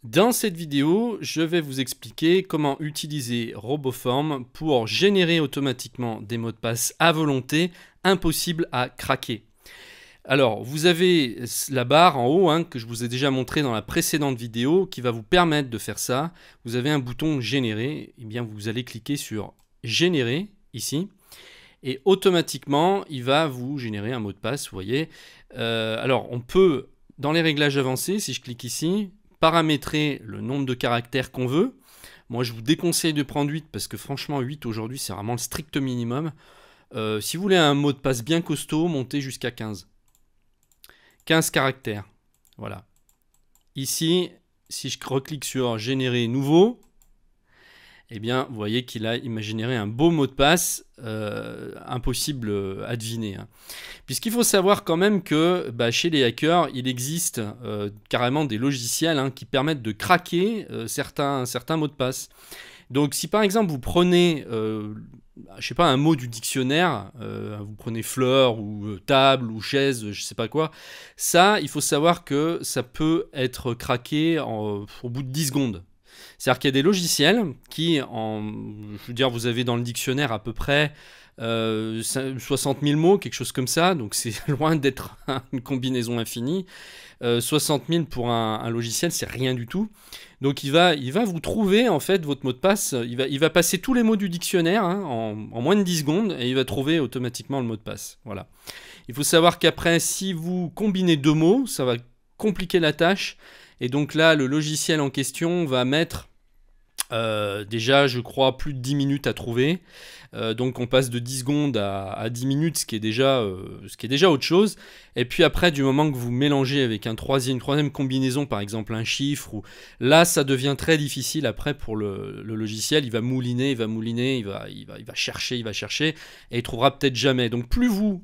Dans cette vidéo, je vais vous expliquer comment utiliser RoboForm pour générer automatiquement des mots de passe à volonté impossibles à craquer. Alors, vous avez la barre en haut que je vous ai déjà montré dans la précédente vidéo qui va vous permettre de faire ça. Vous avez un bouton générer, et bien vous allez cliquer sur générer ici et automatiquement il va vous générer un mot de passe, vous voyez. Alors on peut, dans les réglages avancés, si je clique ici, paramétrer le nombre de caractères qu'on veut. Moi je vous déconseille de prendre 8 parce que franchement 8 aujourd'hui c'est vraiment le strict minimum. Si vous voulez un mot de passe bien costaud, montez jusqu'à 15. 15 caractères, voilà. Ici, si je reclique sur générer nouveau, eh bien, vous voyez qu'il m'a généré un beau mot de passe impossible à deviner. Puisqu'il faut savoir quand même que chez les hackers, il existe carrément des logiciels qui permettent de craquer certains mots de passe. Donc si par exemple vous prenez, je sais pas, un mot du dictionnaire, vous prenez fleur ou table ou chaise, je sais pas quoi, ça, il faut savoir que ça peut être craqué au bout de 10 secondes. C'est-à-dire qu'il y a des logiciels qui, je veux dire, vous avez dans le dictionnaire à peu près 60 000 mots, quelque chose comme ça, donc c'est loin d'être une combinaison infinie. 60 000 pour un logiciel, c'est rien du tout. Donc il va vous trouver en fait votre mot de passe, il va passer tous les mots du dictionnaire en moins de 10 secondes et il va trouver automatiquement le mot de passe. Voilà. Il faut savoir qu'après, si vous combinez deux mots, ça va compliquer la tâche. Et donc là, le logiciel en question va mettre déjà, je crois, plus de 10 minutes à trouver. Donc on passe de 10 secondes à 10 minutes, ce qui est déjà autre chose. Et puis après, du moment que vous mélangez avec une troisième combinaison, par exemple un chiffre, là, ça devient très difficile après pour le logiciel. Il va mouliner, il va chercher, et il trouvera peut-être jamais. Donc plus vous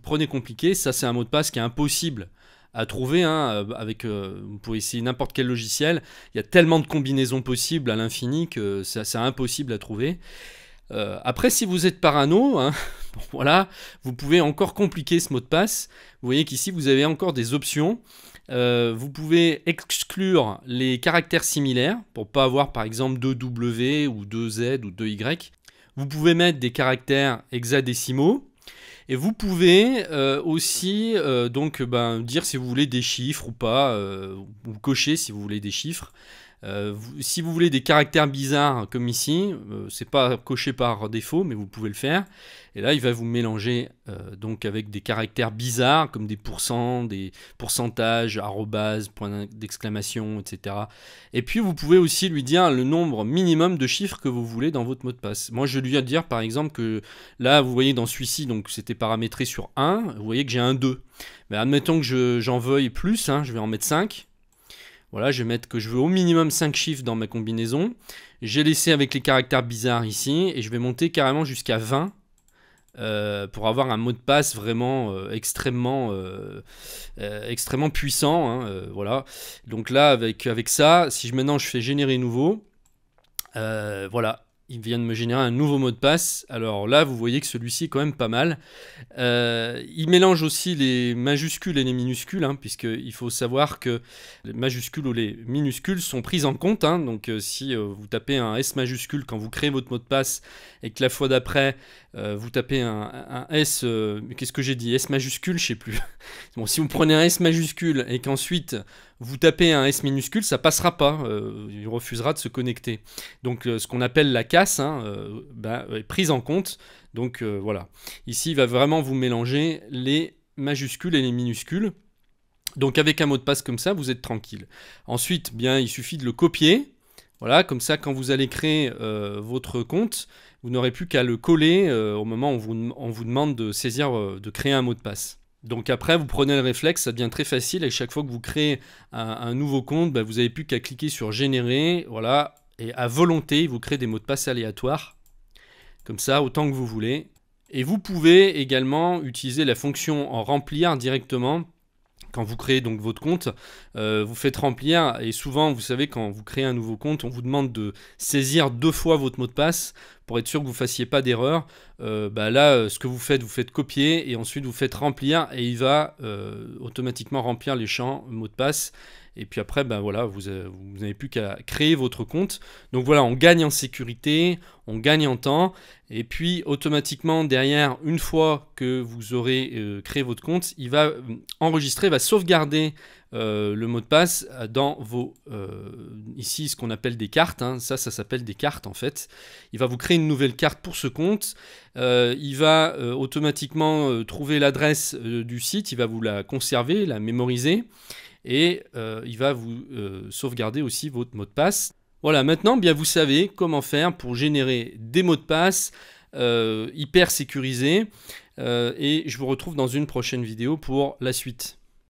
prenez compliqué, ça c'est un mot de passe qui est impossible à trouver, vous pouvez essayer n'importe quel logiciel, il y a tellement de combinaisons possibles à l'infini que c'est impossible à trouver. Après, si vous êtes parano, voilà, vous pouvez encore compliquer ce mot de passe. Vous voyez qu'ici vous avez encore des options. Vous pouvez exclure les caractères similaires pour pas avoir par exemple 2 W ou 2 Z ou 2 Y. Vous pouvez mettre des caractères hexadécimaux. Et vous pouvez aussi dire si vous voulez des chiffres ou pas, ou cocher si vous voulez des chiffres. Si vous voulez des caractères bizarres comme ici, c'est pas coché par défaut, mais vous pouvez le faire. Et là, il va vous mélanger donc avec des caractères bizarres comme des pourcents, des pourcentages, arrobase, point d'exclamation, etc. Et puis vous pouvez aussi lui dire le nombre minimum de chiffres que vous voulez dans votre mot de passe. Moi, je lui ai dire par exemple que là, vous voyez dans celui-ci, donc c'était paramétré sur 1, vous voyez que j'ai un 2. Mais admettons que j'en veuille plus, je vais en mettre 5. Voilà, je vais mettre que je veux au minimum 5 chiffres dans ma combinaison. J'ai laissé avec les caractères bizarres ici et je vais monter carrément jusqu'à 20 pour avoir un mot de passe vraiment extrêmement puissant. Voilà. Donc là, avec ça, si maintenant je fais générer nouveau, voilà. Il vient de me générer un nouveau mot de passe. Alors là, vous voyez que celui-ci est quand même pas mal. Il mélange aussi les majuscules et les minuscules, puisqu'il faut savoir que les majuscules ou les minuscules sont prises en compte. Donc si vous tapez un S majuscule quand vous créez votre mot de passe et que la fois d'après, vous tapez un S... qu'est-ce que j'ai dit? S majuscule, je sais plus. Bon, si vous prenez un S majuscule et qu'ensuite vous tapez un S minuscule, ça passera pas. Il refusera de se connecter. Donc ce qu'on appelle la casse est prise en compte. Donc voilà. Ici, il va vraiment vous mélanger les majuscules et les minuscules. Donc avec un mot de passe comme ça, vous êtes tranquille. Ensuite, bien, il suffit de le copier. Voilà, comme ça, quand vous allez créer votre compte, vous n'aurez plus qu'à le coller au moment où on vous demande de saisir, de créer un mot de passe. Donc après, vous prenez le réflexe, ça devient très facile. Et chaque fois que vous créez un nouveau compte, vous n'avez plus qu'à cliquer sur générer, voilà, et à volonté, vous créez des mots de passe aléatoires, comme ça, autant que vous voulez. Et vous pouvez également utiliser la fonction en remplir directement. Quand vous créez donc votre compte, vous faites remplir, et souvent, vous savez, quand vous créez un nouveau compte, on vous demande de saisir 2 fois votre mot de passe pour être sûr que vous ne fassiez pas d'erreur. Là, ce que vous faites copier, et ensuite vous faites remplir, et il va automatiquement remplir les champs mot de passe. Et puis après, ben voilà, vous n'avez plus qu'à créer votre compte. Donc voilà, on gagne en sécurité, on gagne en temps. Et puis automatiquement, derrière, une fois que vous aurez créé votre compte, il va enregistrer, va sauvegarder le mot de passe dans vos... ici, ce qu'on appelle des cartes. Hein. Ça s'appelle des cartes en fait. Il va vous créer une nouvelle carte pour ce compte. Il va automatiquement trouver l'adresse du site. Il va vous la conserver, la mémoriser. Et il va vous sauvegarder aussi votre mot de passe. Voilà, maintenant bien vous savez comment faire pour générer des mots de passe hyper sécurisés et je vous retrouve dans une prochaine vidéo pour la suite.